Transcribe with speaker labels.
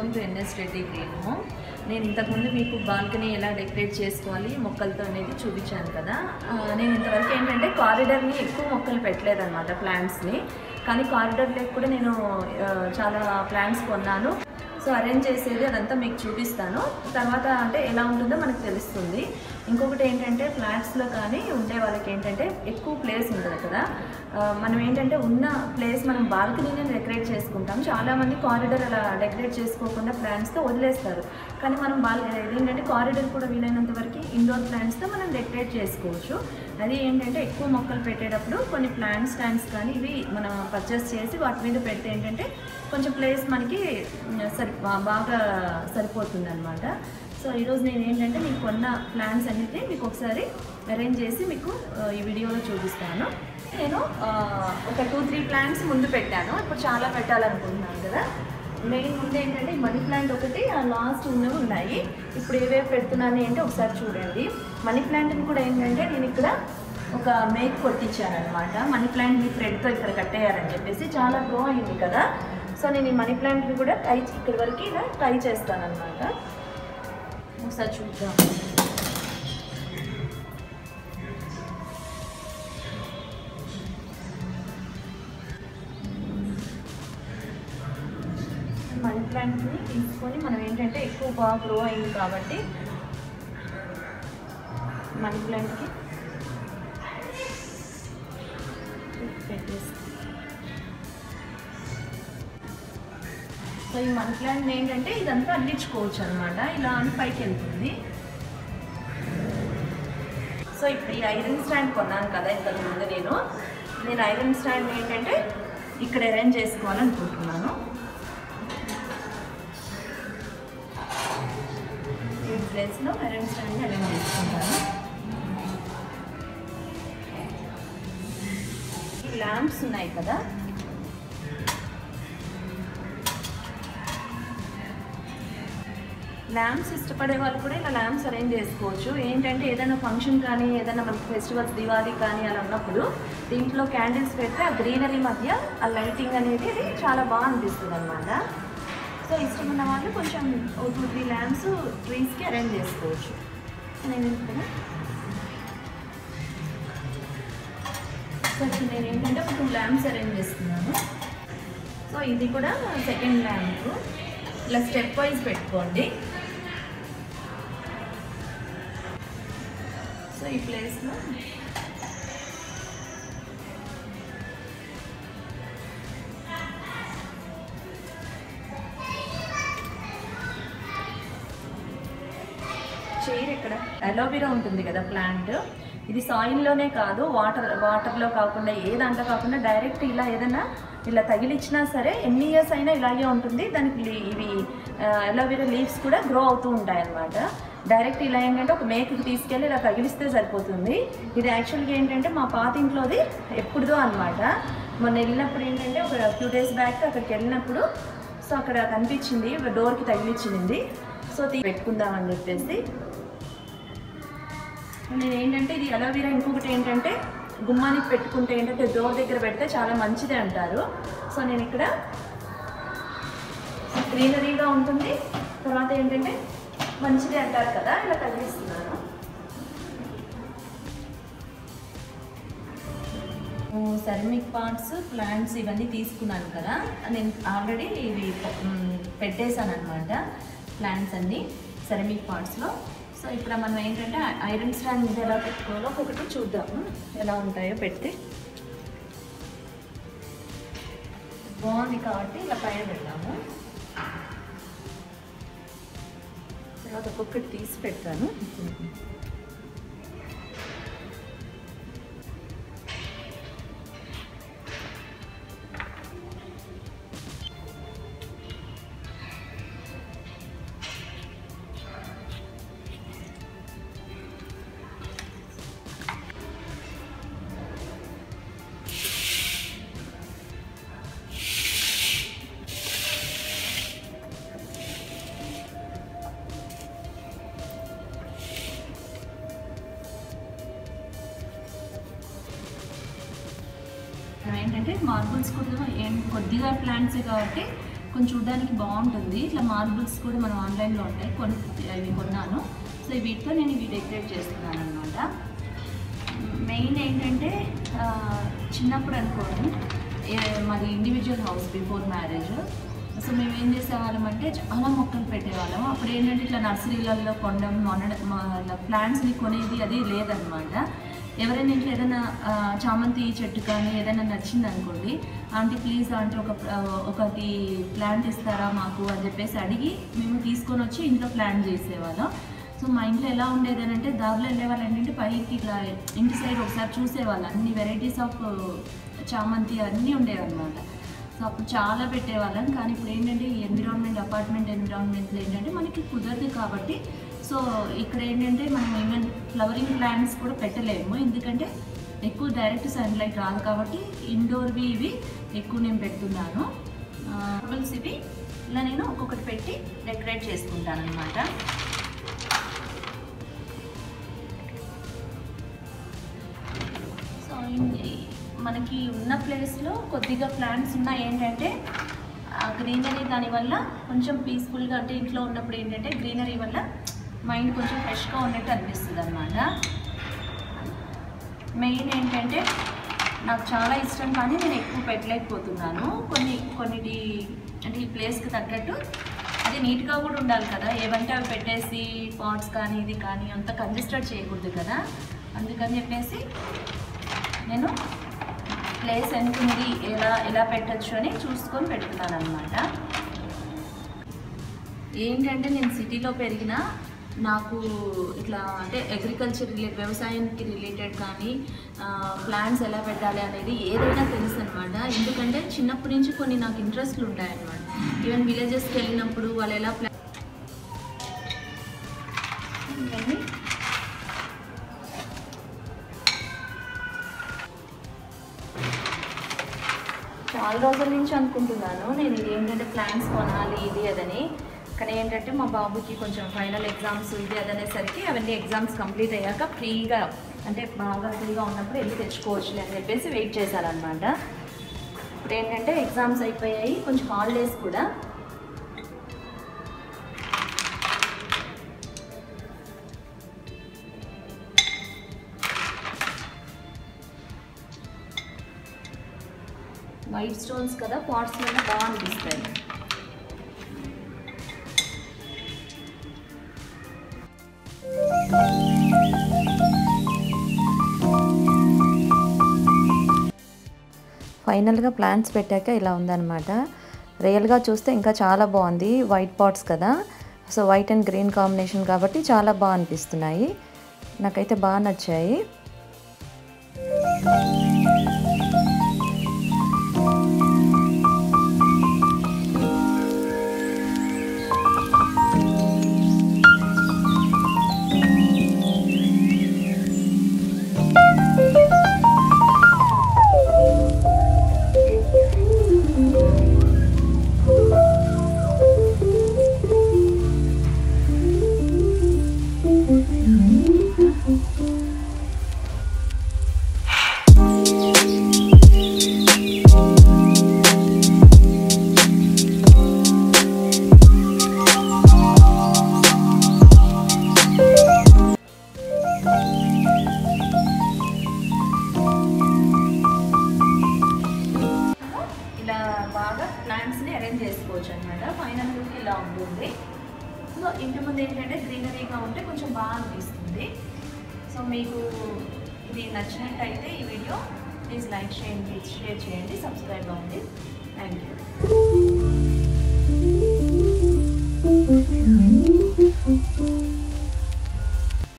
Speaker 1: Welcome to N S Reddy green home. నేను ఇంతకుముందు మీకు బాల్కనీ ఎలా డెకరేట్ చేసుకోవాలి మొక్కలతో అనేది చూపించాను కదా. నేను ఇంతవరకు ఏంటంటే కారిడార్ని ఎక్కువ మొక్కలు పెట్టలేదన్నమాట, ప్లాంట్స్ని. కానీ కారిడార్లోకి కూడా నేను చాలా ప్లాంట్స్ కొన్నాను. సో అరేంజ్ చేసేది అదంతా మీకు చూపిస్తాను. తర్వాత అంటే ఎలా ఉంటుందో మనకు తెలుస్తుంది. ఇంకొకటి ఏంటంటే ఫ్లాట్స్లో కానీ ఉండే వాళ్ళకి ఏంటంటే ఎక్కువ ప్లేస్ ఉంటుంది కదా. మనం ఏంటంటే ఉన్న ప్లేస్ మనం బాల్కనీనే డెకరేట్ చేసుకుంటాం. చాలామంది కారిడార్ అలా డెకరేట్ చేసుకోకుండా ప్లాంట్స్తో వదిలేస్తారు. కానీ మనం ఏంటంటే కారిడార్ కూడా వీలైనంత వరకు ఇండోర్ ప్లాంట్స్తో మనం డెకరేట్ చేసుకోవచ్చు. అది ఏంటంటే ఎక్కువ మొక్కలు పెట్టేటప్పుడు కొన్ని ప్లాంట్ స్టాండ్స్ కానీ ఇవి మనం పర్చేస్ చేసి వాటి మీద పెడితే ఏంటంటే కొంచెం ప్లేస్ మనకి బాగా సరిపోతుంది అనమాట. సో ఈరోజు నేను ఏంటంటే మీకు కొన్న ప్లాంట్స్ అన్నిటి మీకు ఒకసారి అరేంజ్ చేసి మీకు ఈ వీడియోలో చూపిస్తాను. నేను ఒక 2-3 ప్లాంట్స్ ముందు పెట్టాను. ఇప్పుడు చాలా పెట్టాలనుకుంటున్నాను కదా. మెయిన్ ముందు ఏంటంటే మనీ ప్లాంట్ ఒకటి, లాస్ట్ ఉన్నవి ఉన్నాయి. ఇప్పుడు ఏవేవి పెడుతున్నాను ఏంటంటే ఒకసారి చూడండి. మనీ ప్లాంట్ని కూడా ఏంటంటే నేను ఇక్కడ ఒక మేక్ కొట్టించాను అనమాట. మనీ ప్లాంట్ని థ్రెడ్తో ఇక్కడ కట్టేయాలని చెప్పేసి చాలా గ్రో అయింది కదా. సో నేను ఈ మనీ ప్లాంట్ని కూడా ఇక్కడి వరకు ఇలా ట్రై చేస్తాను అనమాట. ఒకసారి చూద్దాం. మనీ ప్లాంట్ని తీసుకొని మనం ఏంటంటే ఎక్కువ బాగా గ్రో అయింది కాబట్టి మనీ ప్లాంట్కి పెట్టేస్తాం. సో ఈ మనీ ప్లాంట్ ఏంటంటే ఇదంతా అందించుకోవచ్చు అనమాట. ఇలా అని పైకి వెళ్తుంది. సో ఇప్పుడు ఈ ఐరన్ స్టాండ్ కొన్నాను కదా ఇంతకుముందు నేను ఐరన్ స్టాండ్ ఏంటంటే ఇక్కడ అరేంజ్ చేసుకోవాలనుకుంటున్నాను. ఈ ప్లేస్లో ఐరన్ స్టాండ్ని అరేంజ్ చేసుకుంటాను. ఈ ల్యాంప్స్ ఉన్నాయి కదా, ల్యాంప్స్ ఇష్టపడే వాళ్ళు కూడా ఇలా ల్యాంప్స్ అరేంజ్ చేసుకోవచ్చు. ఏంటంటే ఏదైనా ఫంక్షన్ కానీ ఏదైనా మనకి ఫెస్టివల్స్ దివాళీ కానీ అలా ఉన్నప్పుడు దీంట్లో క్యాండిల్స్ పెడితే ఆ గ్రీనరీ మధ్య ఆ లైటింగ్ అనేది చాలా బాగా అనిపిస్తుంది అనమాట. సో ఇష్టమున్న వాళ్ళు కొంచెం 2-3 ల్యాంప్స్ ట్రీస్కి అరేంజ్ చేసుకోవచ్చు. నేను ఇక్కడ సో నేను ఏంటంటే ఒక 2 ల్యాంప్స్ అరేంజ్ చేస్తున్నాను. సో ఇది కూడా సెకండ్ ల్యాంప్. ఇలా స్టెప్ వైజ్ పెట్టుకోండి. సో ఈ ప్లేస్లో చైర్ ఇక్కడ అలోవెరా ఉంటుంది కదా ప్లాంట్, ఇది సాయిల్లోనే కాదు వాటర్లో కాకుండా ఏ దాంట్లో కాకుండా డైరెక్ట్ ఇలా ఏదైనా ఇలా తగిలిచ్చినా సరే ఎన్ని ఇయర్స్ అయినా ఇలాగే ఉంటుంది. దానికి ఇవి అలోవెరా లీవ్స్ కూడా గ్రో అవుతూ ఉంటాయి అన్నమాట. డైరెక్ట్ ఇలా ఏంటంటే ఒక మేకకి తీసుకెళ్ళి ఇలా తగిలిస్తే సరిపోతుంది. ఇది యాక్చువల్గా ఏంటంటే మా పాత ఇంట్లోది ఎప్పుడుదో అనమాట. మొన్న వెళ్ళినప్పుడు ఏంటంటే ఒక ఫ్యూ డేస్ బ్యాక్ అక్కడికి వెళ్ళినప్పుడు సో అక్కడ కనిపించింది, డోర్కి తగిలిచ్చింది. సో పెట్టుకుందామని చెప్పేసి నేను ఏంటంటే ఇది అలోవెరా. ఇంకొకటి ఏంటంటే గుమ్మానికి పెట్టుకుంటే ఏంటంటే డోర్ దగ్గర పెడితే చాలా మంచిది అంటారు. సో నేను ఇక్కడ గ్రీనరీగా ఉంటుంది, తర్వాత ఏంటంటే మంచిది అంటారు కదా, ఇలా తగిలిస్తున్నాను. సెరమిక్ పార్ట్స్, ప్లాంట్స్ ఇవన్నీ తీసుకున్నాను కదా. నేను ఆల్రెడీ ఇవి పెట్టేశాను అనమాట ప్లాంట్స్ అన్నీ సెరమిక్ పార్ట్స్లో. సో ఇప్పుడు మనం ఏంటంటే ఐరన్ స్టాండ్ మీద ఎలా పెట్టుకోవాలో ఒకటి చూద్దాము, ఎలా ఉంటాయో పెడితే. బాగుంది కాబట్టి ఇలా పైన పెడతాము. తర్వాత ఒక్కొక్కటి తీసి పెడతాను. ఏంటంటే మార్బుల్స్ కూడా ఏం కొద్దిగా ప్లాంట్స్ కాబట్టి కొంచెం చూడడానికి బాగుంటుంది. ఇట్లా మార్బుల్స్ కూడా మనం ఆన్లైన్లో ఉంటాయి, ఇవి కొన్నాను. సో వీటితో నేను ఇవి డెకరేట్ చేస్తున్నాను అనమాట. మెయిన్ ఏంటంటే చిన్నప్పుడు అనుకోండి, మాది individual house before marriage. So మేము ఏం చేసేవాళ్ళం అంటే చాలా మొక్కలు పెట్టేవాళ్ళం. అప్పుడు ఏంటంటే ఇట్లా నర్సరీలలో కొనడం ప్లాంట్స్ని కొనేది అది లేదనమాట. ఎవరైనా ఇంట్లో ఏదైనా చామంతి చెట్టు కానీ ఏదైనా నచ్చింది అనుకోండి, ఆంటీ ప్లీజ్ ఆంటీ ఒకటి ప్లాంట్ ఇస్తారా మాకు అని చెప్పేసి అడిగి మేము తీసుకొని వచ్చి ఇంట్లో ప్లాంట్ చేసేవాళ్ళం. సో మా ఇంట్లో ఎలా ఉండేది అని అంటే దారిలో వెళ్ళేవాళ్ళు ఏంటంటే పైకి ఇట్లా ఇంటి సైడ్ ఒకసారి చూసేవాళ్ళు, అన్ని వెరైటీస్ ఆఫ్ చామంతి అన్నీ ఉండేవన్నమాట. సో అప్పుడు చాలా పెట్టేవాళ్ళం. కానీ ఇప్పుడు ఏంటంటే ఈ అపార్ట్మెంట్ ఎన్విరాన్మెంట్లో ఏంటంటే మనకి కుదరదు కాబట్టి, సో ఇక్కడ ఏంటంటే మనం ఈవెన్ ఫ్లవరింగ్ ప్లాంట్స్ కూడా పెట్టలేము, ఎందుకంటే ఎక్కువ డైరెక్ట్ సన్లైట్ రాదు కాబట్టి ఇండోర్వి ఇవి ఎక్కువ నేను పెడుతున్నాను. బబుల్స్ ఇవి ఇలా నేను ఒక్కొక్కటి పెట్టి డెకరేట్ చేసుకుంటాను అనమాట. సో మనకి ఉన్న ప్లేస్లో కొద్దిగా ప్లాంట్స్ ఉన్న ఏంటంటే గ్రీనరీ దానివల్ల కొంచెం పీస్ఫుల్గా, అంటే ఇంట్లో ఉన్నప్పుడు ఏంటంటే గ్రీనరీ వల్ల మైండ్ కొంచెం ఫ్రెష్గా ఉన్నట్టు అనిపిస్తుంది అనమాట. మెయిన్ ఏంటంటే నాకు చాలా ఇష్టం కానీ నేను ఎక్కువ పెట్టలేకపోతున్నాను. కొన్నిటి అంటే ఈ ప్లేస్కి తగ్గట్టు అది నీట్గా కూడా ఉండాలి కదా, ఏవంటే అవి పెట్టేసి పాట్స్ కానీ ఇది కానీ అంత కంజెస్టెడ్ చేయకూడదు కదా. అందుకని చెప్పేసి నేను ప్లేస్ ఎంత ఉంది, ఎలా పెట్టచ్చు అని చూసుకొని పెడుతున్నాను అనమాట. ఏంటంటే నేను సిటీలో పెరిగిన, నాకు ఇట్లా అంటే అగ్రికల్చర్ వ్యవసాయానికి రిలేటెడ్ కానీ ప్లాంట్స్ ఎలా పెట్టాలి అనేది ఏదైనా తెలుసు అనమాట. ఎందుకంటే చిన్నప్పటి నుంచి కొన్ని నాకు ఇంట్రెస్ట్లు ఉంటాయన్నమాట. ఈవెన్ విలేజెస్కి వెళ్ళినప్పుడు వాళ్ళు ఎలా చాలా రోజుల నుంచి అనుకుంటున్నాను నేను ఇది ఏంటంటే ప్లాంట్స్ కొనాలి ఇది అదని. కానీ ఏంటంటే మా బాబుకి కొంచెం ఫైనల్ ఎగ్జామ్స్ ఇది అదనేసరికి అవన్నీ ఎగ్జామ్స్ కంప్లీట్ అయ్యాక ఫ్రీగా, అంటే బాగా ఫ్రీగా ఉన్నప్పుడు వెళ్ళి తెచ్చుకోవచ్చులే అని చెప్పేసి వెయిట్ చేశారనమాట. ఇప్పుడు ఏంటంటే ఎగ్జామ్స్ అయిపోయాయి, కొంచెం హాలిడేస్ కూడా. వైట్ స్టోన్స్ కదా, పాట్స్ మీద బాగా అనిపిస్తాయి.
Speaker 2: ఫైనల్గా ప్లాంట్స్ పెట్టాక ఇలా ఉందన్నమాట. రియల్గా చూస్తే ఇంకా చాలా బాగుంది. వైట్ పాట్స్ కదా, so white and green combination కాబట్టి చాలా బాగా అనిపిస్తున్నాయి. నాకైతే బాగా నచ్చాయి.
Speaker 1: బాగా ప్లాంట్స్ని అరేంజ్ చేసుకోవచ్చు అనమాట. ఫైనల్ లుక్ ఇలా ఉంటుంది. సో ఇంటి ముందు ఏంటంటే గ్రీనరీగా ఉంటే కొంచెం బాగా అనిపిస్తుంది. సో మీకు ఇది నచ్చినట్టయితే ఈ వీడియో ప్లీజ్ లైక్ చేయండి, షేర్ చేయండి, సబ్స్క్రైబ్ అవ్వండి. Thank you.